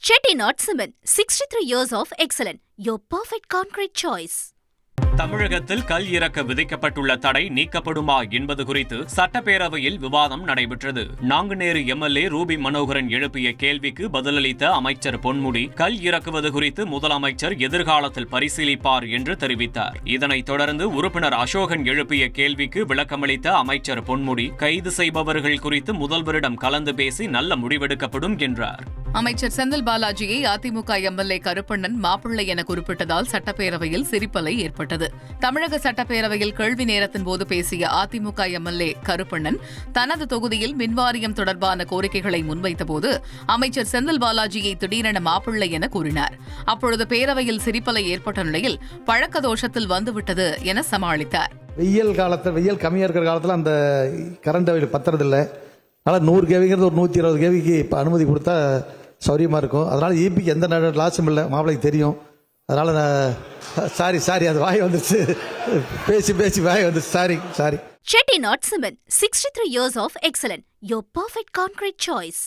Chettinad Cement, 63 years of excellence. Your perfect concrete choice. தமிழகத்தில் கல் இறக்க விதிக்கப்பட்டுள்ள தடை நீக்கப்படுமா என்பது குறித்து சட்டப்பேரவையில் விவாதம் நடைபெற்றது. நாங்குநேரி எம்எல்ஏ ரூபி மனோகரன் எழுப்பிய கேள்விக்கு பதிலளித்த அமைச்சர் பொன்முடி, கல் இறக்குவது குறித்து முதலமைச்சர் எதிர்காலத்தில் பரிசீலிப்பார் என்று தெரிவித்தார். இதனைத் தொடர்ந்து உறுப்பினர் அசோகன் எழுப்பிய கேள்விக்கு விளக்கமளித்த அமைச்சர் பொன்முடி, கைது செய்பவர்கள் குறித்து முதல்வரிடம் கலந்து பேசி நல்ல முடிவெடுக்கப்படும் என்றார். அமைச்சர் செந்தில் பாலாஜியை அதிமுக எம்எல்ஏ கருப்பண்ணன் மாப்பிள்ளை என குறிப்பிட்டதால் சட்டப்பேரவையில் சிரிப்பலை ஏற்பட்டது. தமிழக சட்டப்பேரவையில் கேள்வி நேரத்தின் போது பேசிய அதிமுக எம்எல்ஏ கருப்பண்ணன் தனது தொகுதியில் மின்வாரியம் தொடர்பான கோரிக்கைகளை முன்வைத்தபோது அமைச்சர் செந்தில் பாலாஜியை திடீரென மாப்பிள்ளை என கூறினார். அப்பொழுது பேரவையில் சிரிப்பலை ஏற்பட்ட நிலையில் பழக்க தோஷத்தில் வந்துவிட்டது என சமாளித்தார். வெயில் கம்மியா இருக்கிற காலத்தில் அந்த கரண்ட் பத்துறதில்லை. அதனால் 100 கேவிங்கிறது ஒரு 120 கேவிக்கு இப்போ அனுமதி கொடுத்தா சௌரியமாக இருக்கும். அதனால் ஈபிக்கு எந்த லாஸும் இல்லை, மாப்பிள்ளைக்கு தெரியும். அதனால் நான் சாரி அது வாய் வந்துச்சு, பேசி வாய் வந்துச்சு, sorry. Chettinad Cement, 63 years of excellence. Your perfect concrete choice.